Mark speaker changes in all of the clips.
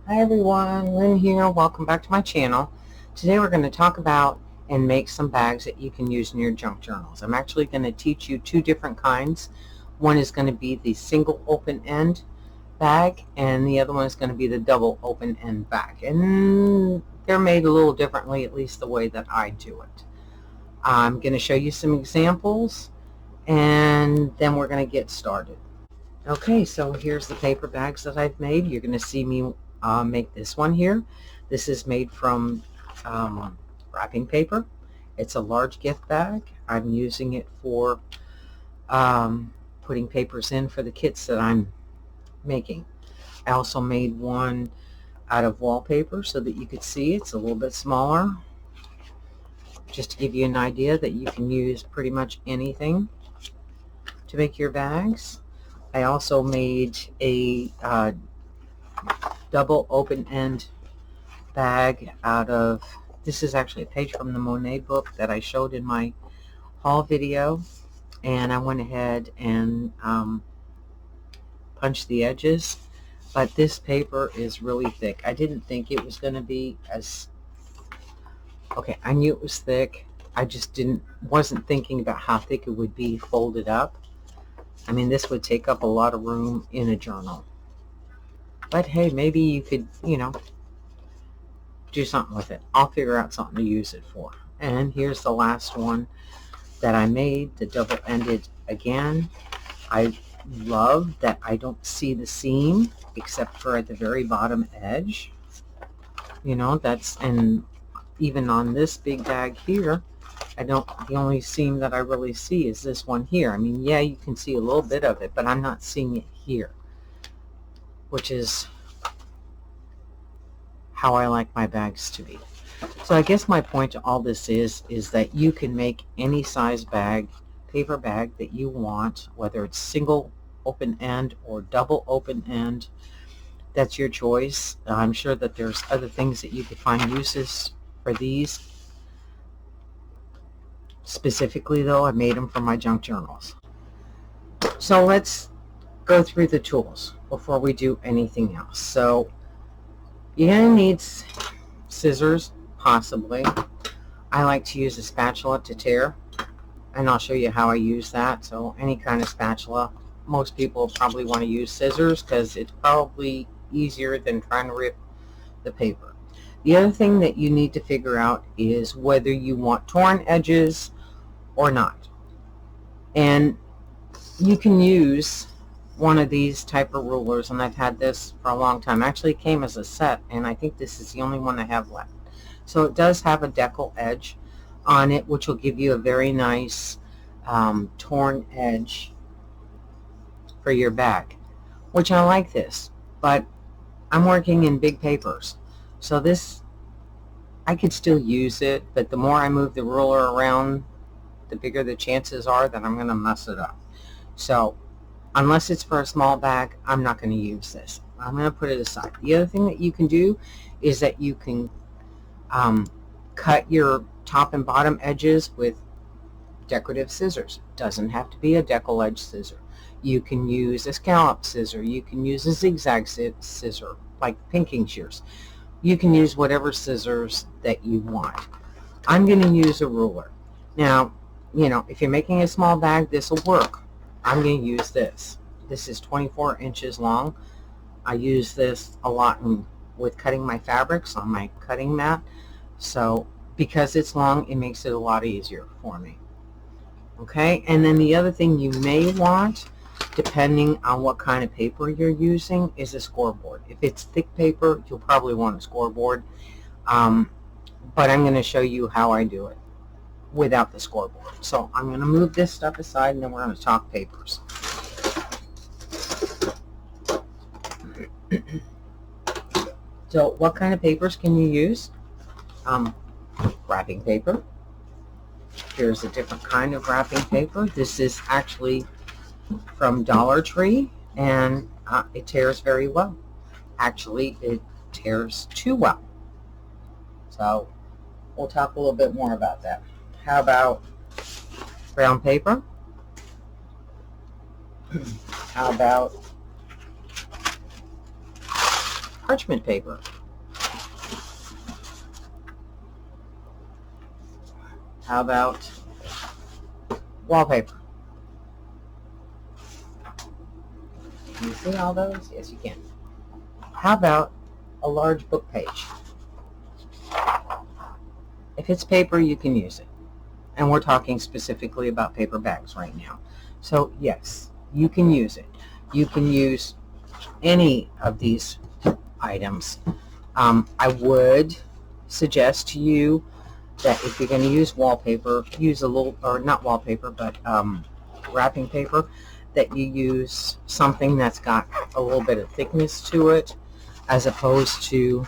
Speaker 1: Hi everyone, Lynn here. Welcome back to my channel. Today we're going to talk about and make some bags that you can use in your junk journals. I'm actually going to teach you two different kinds. One is going to be the single open end bag and the other one is going to be the double open end bag. And they're made a little differently, at least the way that I do it. I'm going to show you some examples and then we're going to get started. Okay, so here's the paper bags that I've made. You're going to see me make this one here. This is made from wrapping paper. It's a large gift bag. I'm using it for putting papers in for the kits that I'm making. I also made one out of wallpaper so that you could see it's a little bit smaller, just to give you an idea that you can use pretty much anything to make your bags. I also made a double open-end bag out of, this is actually a page from the Monet book that I showed in my haul video, and I went ahead and punched the edges, but this paper is really thick. I didn't think it was going to be as, okay, I knew it was thick. I just wasn't thinking about how thick it would be folded up. I mean, this would take up a lot of room in a journal. But hey, maybe you could, do something with it. I'll figure out something to use it for. And here's the last one that I made, the double-ended again. I love that I don't see the seam except for at the very bottom edge. And even on this big bag here, the only seam that I really see is this one here. I mean, yeah, you can see a little bit of it, but I'm not seeing it here, which is how I like my bags to be. So I guess my point to all this is that you can make any size bag, paper bag that you want, whether it's single open end or double open end. That's your choice. I'm sure that there's other things that you could find uses for these. Specifically though, I made them for my junk journals. So let's go through the tools before we do anything else. So you're going to need scissors, possibly. I like to use a spatula to tear, and I'll show you how I use that. So any kind of spatula. Most people probably want to use scissors because it's probably easier than trying to rip the paper. The other thing that you need to figure out is whether you want torn edges or not. And you can use one of these type of rulers, and I've had this for a long time. Actually, it came as a set, and I think this is the only one I have left. So it does have a decal edge on it, which will give you a very nice torn edge for your bag, which I like this. But I'm working in big papers, so this, I could still use it, but the more I move the ruler around, the bigger the chances are that I'm going to mess it up. So unless it's for a small bag, I'm not going to use this. I'm going to put it aside. The other thing that you can do is that you can cut your top and bottom edges with decorative scissors. Doesn't have to be a decal edge scissor. You can use a scallop scissor. You can use a zigzag scissor, like pinking shears. You can use whatever scissors that you want. I'm going to use a ruler. Now, if you're making a small bag, this will work. I'm going to use this. This is 24 inches long. I use this a lot with cutting my fabrics on my cutting mat. So because it's long, it makes it a lot easier for me. Okay, and then the other thing you may want, depending on what kind of paper you're using, is a scoreboard. If it's thick paper, you'll probably want a scoreboard. But I'm going to show you how I do it without the scoreboard. So I'm going to move this stuff aside, and then we're going to talk papers. So what kind of papers can you use? Wrapping paper. Here's a different kind of wrapping paper. This is actually from Dollar Tree, and it tears very well. Actually, it tears too well. So we'll talk a little bit more about that. How about brown paper? How about parchment paper? How about wallpaper? Can you see all those? Yes, you can. How about a large book page? If it's paper, you can use it. And we're talking specifically about paper bags right now. So yes, you can use it. You can use any of these items. I would suggest to you that if you're going to use wallpaper, use a little, or not wallpaper, but wrapping paper, that you use something that's got a little bit of thickness to it, as opposed to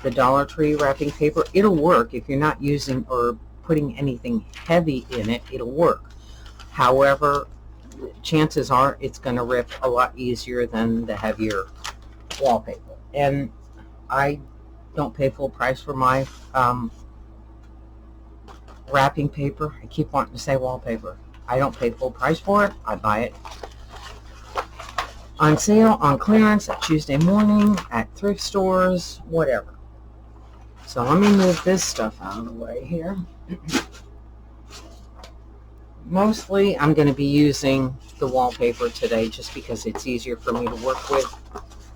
Speaker 1: the Dollar Tree wrapping paper. It'll work if you're not using or putting anything heavy in it. It'll work. However, chances are it's going to rip a lot easier than the heavier wallpaper. And I don't pay full price for my wrapping paper. I keep wanting to say wallpaper. I don't pay full price for it. I buy it on sale, on clearance, at Tuesday morning, at thrift stores, whatever. So let me move this stuff out of the way here. Mostly I'm going to be using the wallpaper today just because it's easier for me to work with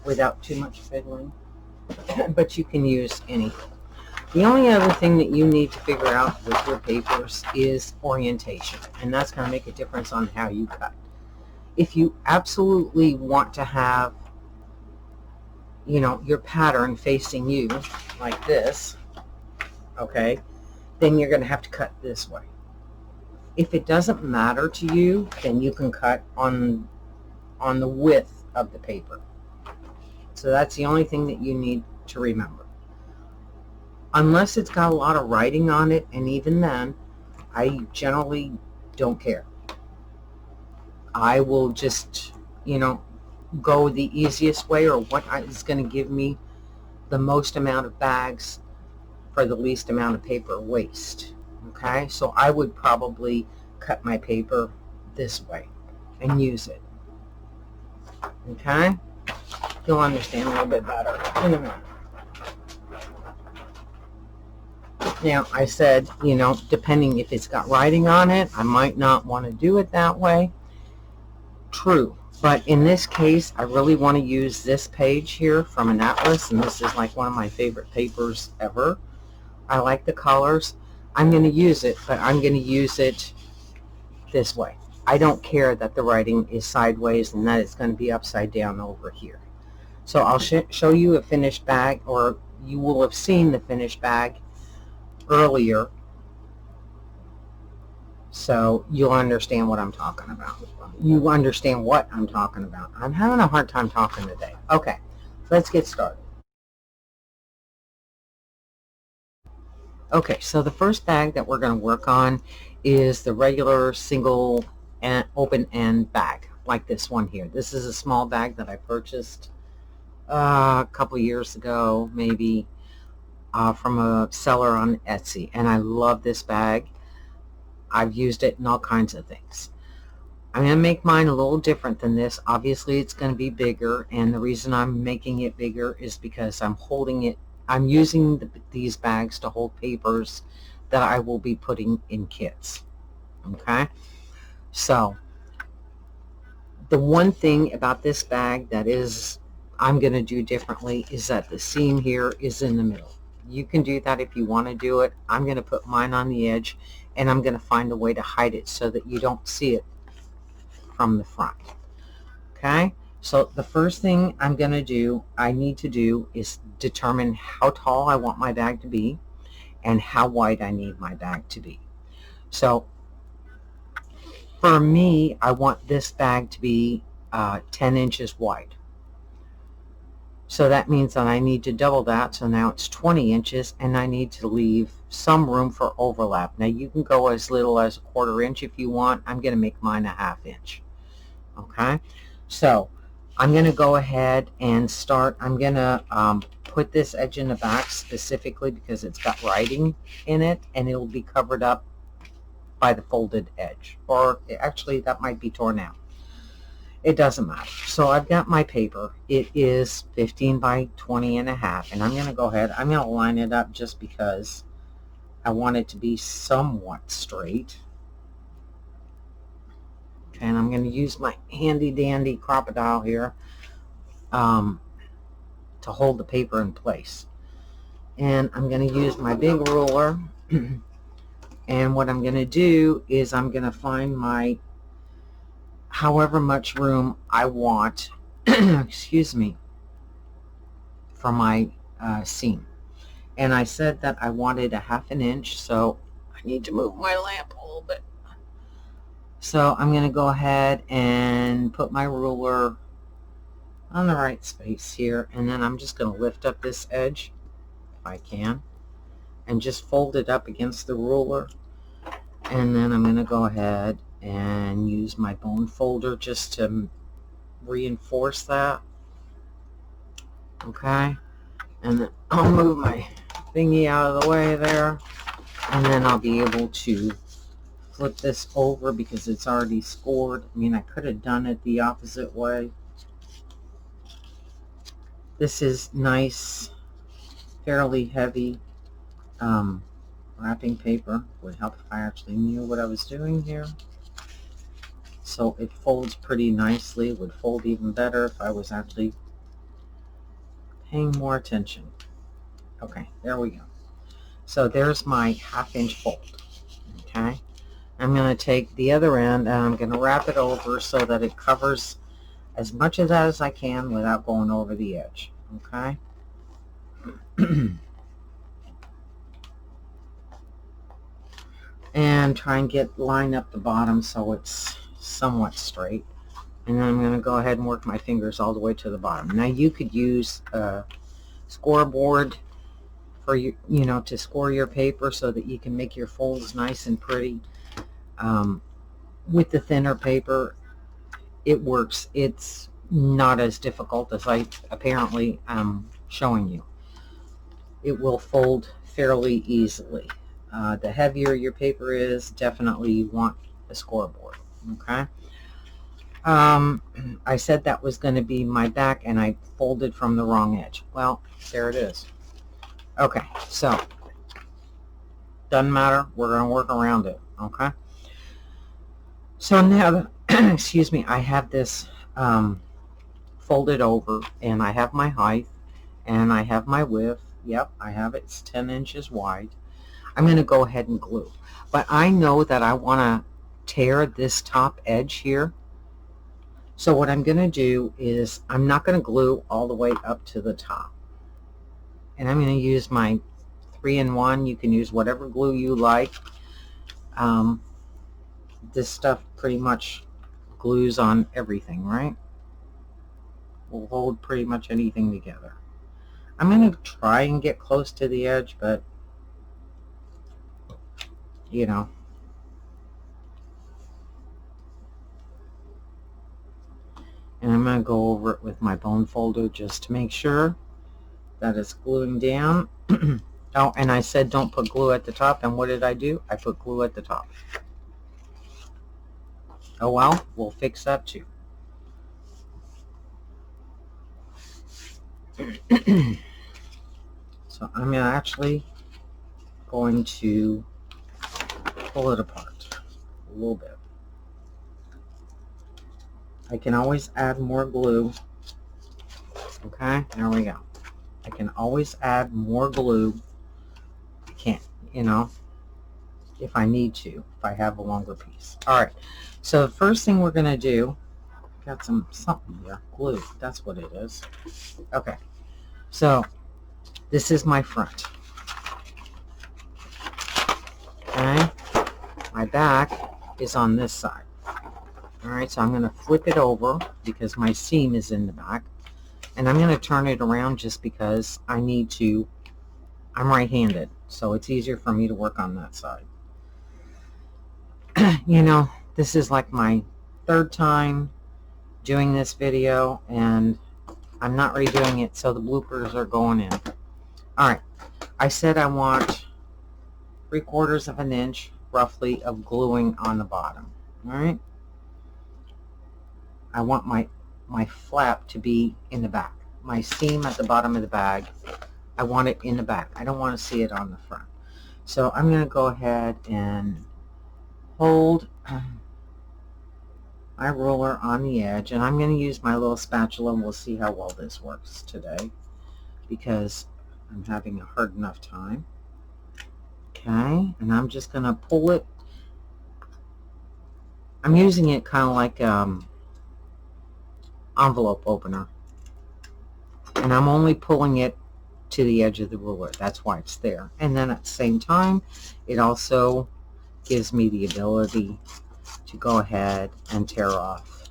Speaker 1: without too much fiddling. But you can use anything. The only other thing that you need to figure out with your papers is orientation, and that's going to make a difference on how you cut. If you absolutely want to have, you know, your pattern facing you like this, okay, then you're going to have to cut this way. If it doesn't matter to you, then you can cut on the width of the paper. So that's the only thing that you need to remember. Unless it's got a lot of writing on it, and even then, I generally don't care. I will just, you know, go the easiest way, or what is going to give me the most amount of bags for the least amount of paper waste. Okay, so I would probably cut my paper this way and use it. Okay, you'll understand a little bit better in a minute. Now, I said, you know, depending if it's got writing on it, I might not want to do it that way. True. But in this case, I really want to use this page here from an atlas, and this is like one of my favorite papers ever. I like the colors. I'm going to use it, but I'm going to use it this way. I don't care that the writing is sideways and that it's going to be upside down over here. So I'll show you a finished bag, or you will have seen the finished bag earlier, so you'll understand what I'm talking about. You understand what I'm talking about. I'm having a hard time talking today. Okay, let's get started. Okay, so the first bag that we're going to work on is the regular single and open end bag, like this one here. This is a small bag that I purchased a couple years ago, maybe, from a seller on Etsy, and I love this bag. I've used it in all kinds of things. I'm going to make mine a little different than this. Obviously, it's going to be bigger, and the reason I'm making it bigger is because I'm holding it. I'm using these bags to hold papers that I will be putting in kits. Okay, so the one thing about this bag that is I'm going to do differently is that the seam here is in the middle. You can do that if you want to do it. I'm going to put mine on the edge, and I'm going to find a way to hide it so that you don't see it from the front. Okay, so the first thing I need to do is determine how tall I want my bag to be and how wide I need my bag to be. So for me, I want this bag to be 10 inches wide. So that means that I need to double that, so now it's 20 inches, and I need to leave some room for overlap. Now you can go as little as a 1/4 inch if you want. I'm going to make mine a 1/2 inch. Okay, so I'm going to go ahead and start. I'm going to put this edge in the back specifically because it's got writing in it, and it will be covered up by the folded edge, or actually that might be torn out. It doesn't matter. So I've got my paper. It is 15 by 20 and a half. And I'm going to go ahead. I'm going to line it up just because I want it to be somewhat straight. And I'm going to use my handy dandy crocodile here to hold the paper in place. And I'm going to use my big ruler. And what I'm going to do is I'm going to find my however much room I want, excuse me, for my seam. And I said that I wanted a 1/2 inch, so I need to move my lamp a little bit. So I'm going to go ahead and put my ruler on the right space here, and then I'm just going to lift up this edge, if I can, and just fold it up against the ruler. And then I'm going to go ahead and use my bone folder just to reinforce that. Okay, and then I'll move my thingy out of the way there, and then I'll be able to flip this over because it's already scored. I mean, I could have done it the opposite way. This is nice, fairly heavy wrapping paper. Would help if I actually knew what I was doing here. So it folds pretty nicely. It would fold even better if I was actually paying more attention. Okay, there we go. So there's my 1/2 inch fold. Okay, I'm going to take the other end and I'm going to wrap it over so that it covers as much of that as I can without going over the edge. Okay. And try and line up the bottom so it's somewhat straight. And then I'm going to go ahead and work my fingers all the way to the bottom. Now you could use a scoreboard for to score your paper so that you can make your folds nice and pretty. With the thinner paper, it works. It's not as difficult as I apparently am showing you. It will fold fairly easily. The heavier your paper is, definitely you want a scoreboard. Okay. I said that was going to be my back, and I folded from the wrong edge. Well, there it is. Okay, so doesn't matter. We're going to work around it. Okay. So now, excuse me, I have this folded over, and I have my height, and I have my width. Yep, I have it. It's 10 inches wide. I'm going to go ahead and glue. But I know that I want to tear this top edge here. So what I'm going to do is I'm not going to glue all the way up to the top. And I'm going to use my 3-in-1. You can use whatever glue you like. This stuff pretty much glues on everything, right? Will hold pretty much anything together. I'm going to try and get close to the edge, but you know. And I'm going to go over it with my bone folder just to make sure that it's gluing down. Oh, and I said don't put glue at the top, and what did I do? I put glue at the top. Oh well, we'll fix that too. So I'm actually going to pull it apart a little bit. I can always add more glue. Okay, there we go. I can always add more glue. I can't, if I need to, if I have a longer piece. All right, so the first thing we're going to do, got something here, glue, that's what it is. Okay, so this is my front. Okay, my back is on this side. All right, so I'm going to flip it over because my seam is in the back. And I'm going to turn it around just because I need to. I'm right-handed, so it's easier for me to work on that side. This is like my 3rd time doing this video, and I'm not redoing it, so the bloopers are going in. All right, I said I want 3/4 of an inch, roughly, of gluing on the bottom. All right. I want my flap to be in the back. My seam at the bottom of the bag, I want it in the back. I don't want to see it on the front. So I'm going to go ahead and hold my ruler on the edge, and I'm going to use my little spatula, and we'll see how well this works today because I'm having a hard enough time. Okay, and I'm just going to pull it. I'm using it kind of like envelope opener, and I'm only pulling it to the edge of the ruler. That's why it's there. And then at the same time, it also gives me the ability to go ahead and tear off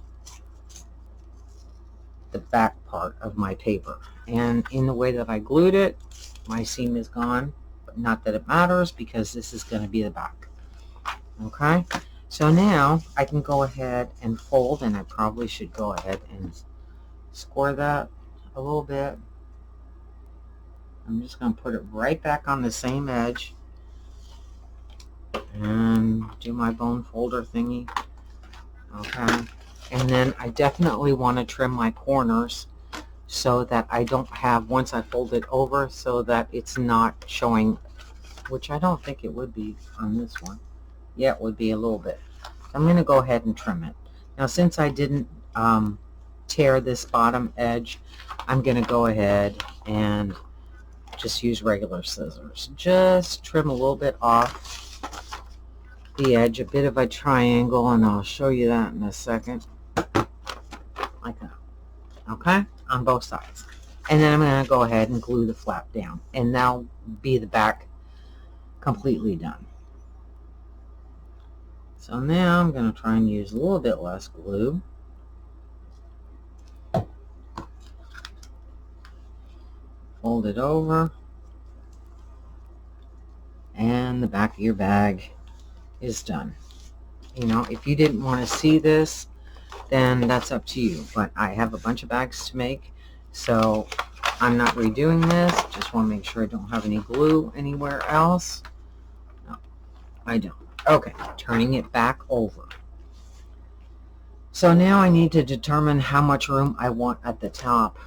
Speaker 1: the back part of my paper. And in the way that I glued it, my seam is gone, but not that it matters because this is going to be the back. Okay, so now I can go ahead and fold, and I probably should go ahead and score that a little bit. I'm just going to put it right back on the same edge and do my bone folder thingy. Okay, and then I definitely want to trim my corners so that I don't have, once I fold it over, so that it's not showing, which I don't think it would be on this one. Yeah, it would be a little bit. So I'm going to go ahead and trim it. Now, since I didn't tear this bottom edge, I'm going to go ahead and just use regular scissors. Just trim a little bit off the edge, a bit of a triangle, and I'll show you that in a second. Like that. Okay? On both sides. And then I'm going to go ahead and glue the flap down. And that'll be the back completely done. So now I'm going to try and use a little bit less glue. Fold it over. And the back of your bag is done. You know, if you didn't want to see this, then that's up to you. But I have a bunch of bags to make, so I'm not redoing this. Just want to make sure I don't have any glue anywhere else. No, I don't. Okay, turning it back over. So now I need to determine how much room I want at the top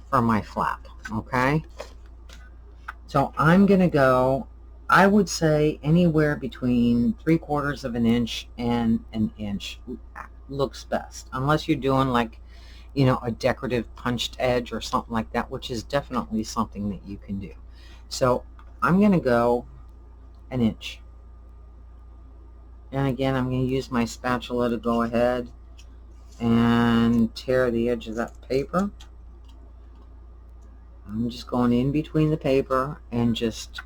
Speaker 1: for my flap. Okay, so I'm going to go, I would say anywhere between 3/4 of an inch and an inch looks best, unless you're doing like, you know, a decorative punched edge or something like that, which is definitely something that you can do. So I'm going to go an inch. And again, I'm going to use my spatula to go ahead and tear the edge of that paper. I'm just going in between the paper and just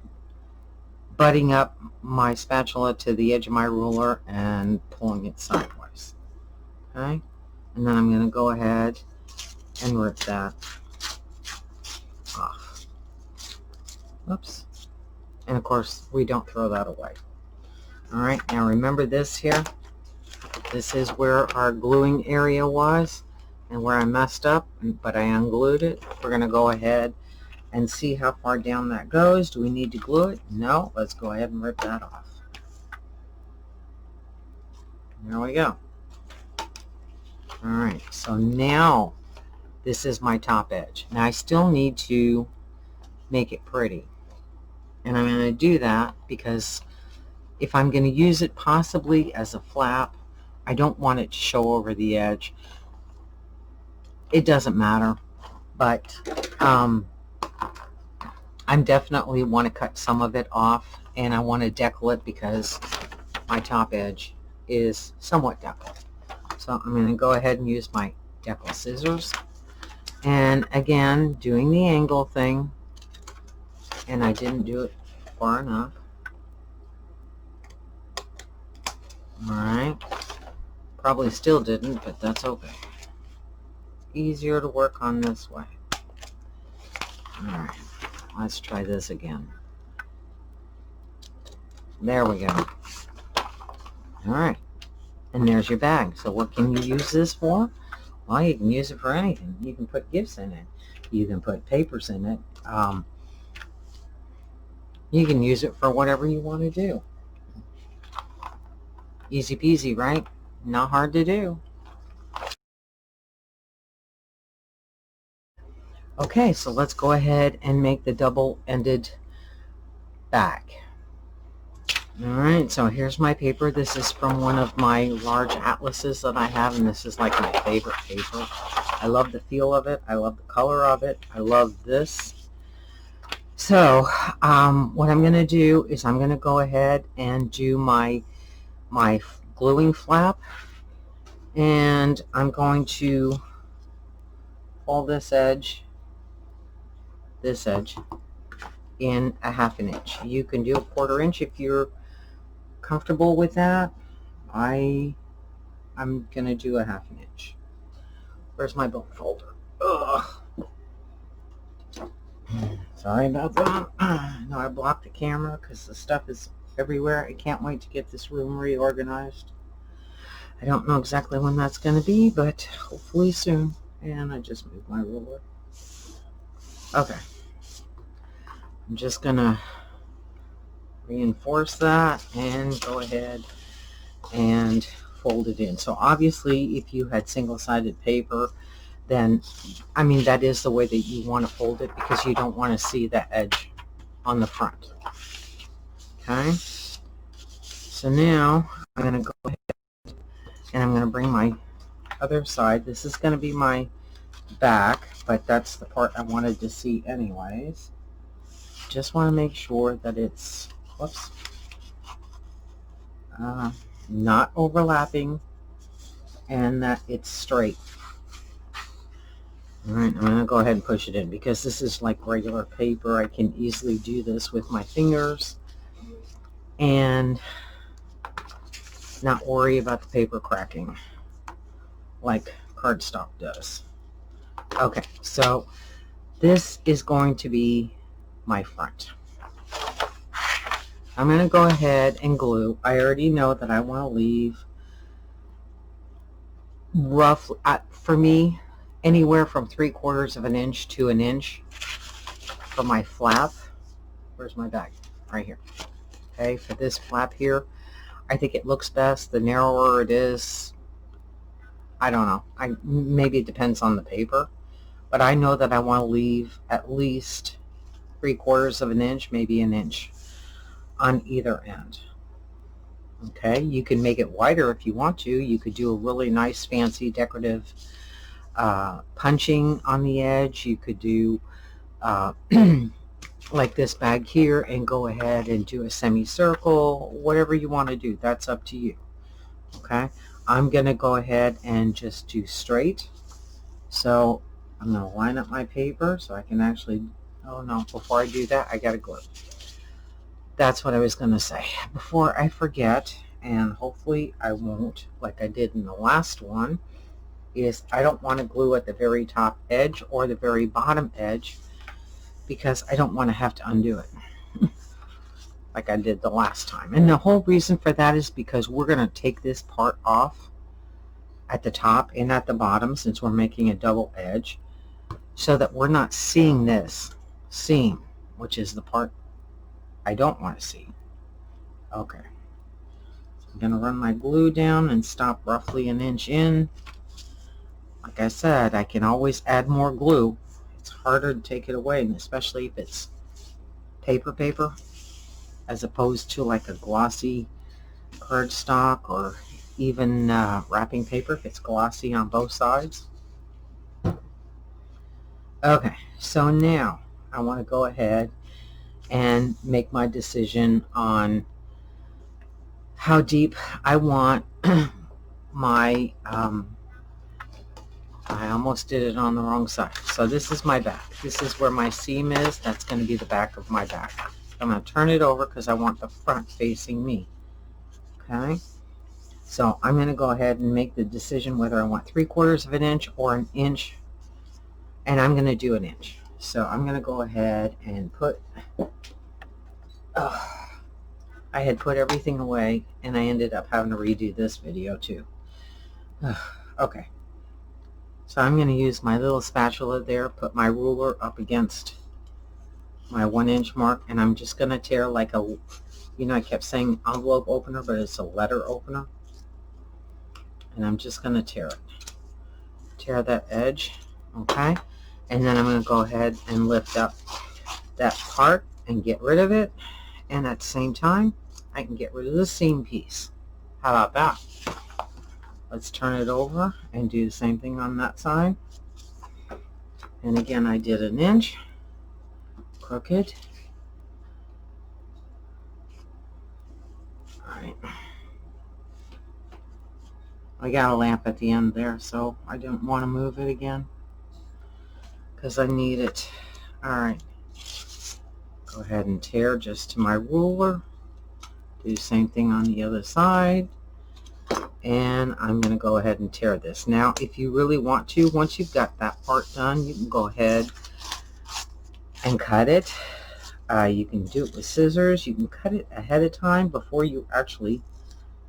Speaker 1: butting up my spatula to the edge of my ruler and pulling it sideways. Okay? And then I'm going to go ahead and rip that off. Oops. And of course, we don't throw that away. All right, now remember this here. This is where our gluing area was and where I messed up, but I unglued it. We're going to go ahead and see how far down that goes. Do we need to glue it? No. Let's go ahead and rip that off. There we go. All right, so now this is my top edge. Now I still need to make it pretty. And I'm going to do that because if I'm going to use it possibly as a flap, I don't want it to show over the edge. It doesn't matter, but I definitely want to cut some of it off, and I want to decal it because my top edge is somewhat deckled. So I'm going to go ahead and use my decal scissors. And again, doing the angle thing, and I didn't do it far enough. Alright, probably still didn't, but that's okay. Easier to work on this way. Alright, let's try this again. There we go. Alright, and there's your bag. So what can you use this for? Well, you can use it for anything. You can put gifts in it. You can put papers in it. You can use it for whatever you want to do. Easy peasy, right? Not hard to do. Okay, so let's go ahead and make the double-ended bag. Alright, so here's my paper. This is from one of my large atlases that I have, and this is like my favorite paper. I love the feel of it. I love the color of it. I love this. So, what I'm going to do is I'm going to go ahead and do my gluing flap, and I'm going to pull this edge in a 1/2 inch. You can do a 1/4 inch if you're comfortable with that. I'm gonna do a 1/2 inch. Where's my book folder? Ugh. Sorry about that. No, I blocked the camera because the stuff is everywhere. I can't wait to get this room reorganized. I don't know exactly when that's going to be, but hopefully soon. And I just moved my ruler. Okay. I'm just going to reinforce that and go ahead and fold it in. So obviously, if you had single-sided paper, then, I mean, that is the way that you want to fold it, because you don't want to see that edge on the front. Okay? So now, I'm going to go ahead and I'm going to bring my other side. This is going to be my back, but that's the part I wanted to see anyways. Just want to make sure that it's, whoops, not overlapping and that it's straight. Alright, I'm going to go ahead and push it in because this is like regular paper. I can easily do this with my fingers and not worry about the paper cracking like cardstock does. Okay, so this is going to be my front. I'm going to go ahead and glue. I already know that I want to leave roughly, for me, anywhere from 3/4 inch to 1 inch for my flap. Where's my bag? Right here. Okay, for this flap here, I think it looks best. The narrower it is, I don't know. Maybe it depends on the paper, but I know that I want to leave at least 3/4 inch, maybe 1 inch on either end. Okay, you can make it wider if you want to. You could do a really nice, fancy, decorative punching on the edge. You could do like this bag here and go ahead and do a semicircle. Whatever you want to do, that's up to you. Okay, I'm going to go ahead and just do straight. So I'm going to line up my paper so I can actually, oh no, before I do that, I got to glue. That's what I was going to say. Before I forget, and hopefully I won't, like I did in the last one, is I don't want to glue at the very top edge or the very bottom edge because I don't want to have to undo it like I did the last time. And the whole reason for that is because we're going to take this part off at the top and at the bottom since we're making a double edge so that we're not seeing this seam, which is the part I don't want to see. Okay. So I'm going to run my glue down and stop roughly 1 inch in. Like I said, I can always add more glue. It's harder to take it away, and especially if it's paper, as opposed to like a glossy cardstock or even wrapping paper if it's glossy on both sides. Okay, so now I want to go ahead and make my decision on how deep I want my, I almost did it on the wrong side. So this is my back. This is where my seam is. That's going to be the back of my back. I'm going to turn it over because I want the front facing me. Okay? So I'm going to go ahead and make the decision whether I want 3/4 inch or 1 inch. And I'm going to do 1 inch. So I'm going to go ahead and put, I had put everything away and I ended up having to redo this video too. Okay. So I'm going to use my little spatula there, put my ruler up against my 1 inch mark, and I'm just going to tear like a, you know, I kept saying envelope opener, but it's a letter opener. And I'm just going to tear it. Tear that edge, okay? And then I'm going to go ahead and lift up that part and get rid of it. And at the same time, I can get rid of the seam piece. How about that? Let's turn it over and do the same thing on that side. And again, I did 1 inch crooked. Alright. I got a lamp at the end there, so I didn't want to move it again because I need it. Alright. Go ahead and tear just to my ruler. Do the same thing on the other side. And I'm going to go ahead and tear this. Now, if you really want to, once you've got that part done, you can go ahead and cut it. You can do it with scissors. You can cut it ahead of time before you actually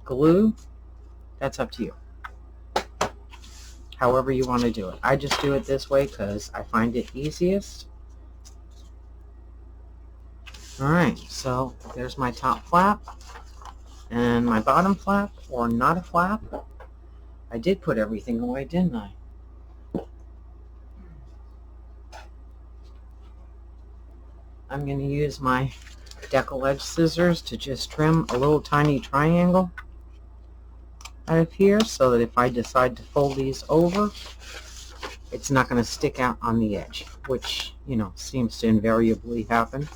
Speaker 1: glue. That's up to you. However you want to do it. I just do it this way because I find it easiest. Alright, so there's my top flap. And my bottom flap, or not a flap. I did put everything away, didn't I? I'm going to use my decal edge scissors to just trim a little tiny triangle out of here so that if I decide to fold these over, it's not going to stick out on the edge, which, you know, seems to invariably happen.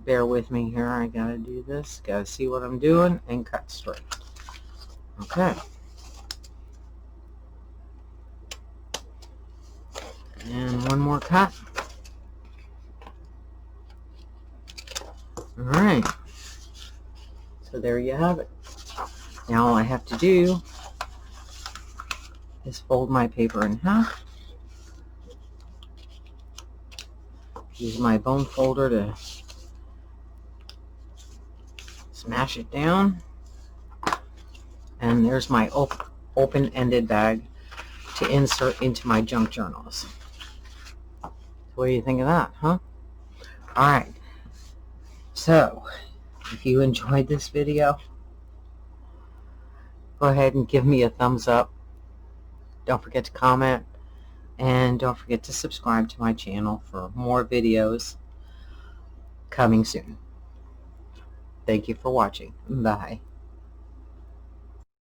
Speaker 1: Bear with me here. I got to do this. Got to see what I'm doing and cut straight. Okay. And one more cut. Alright, so there you have it. Now all I have to do is fold my paper in half. Use my bone folder to smash it down. And there's my open-ended bag to insert into my junk journals. So what do you think of that, huh? Alright. So, if you enjoyed this video, go ahead and give me a thumbs up. Don't forget to comment. And don't forget to subscribe to my channel for more videos coming soon. Thank you for watching. Bye.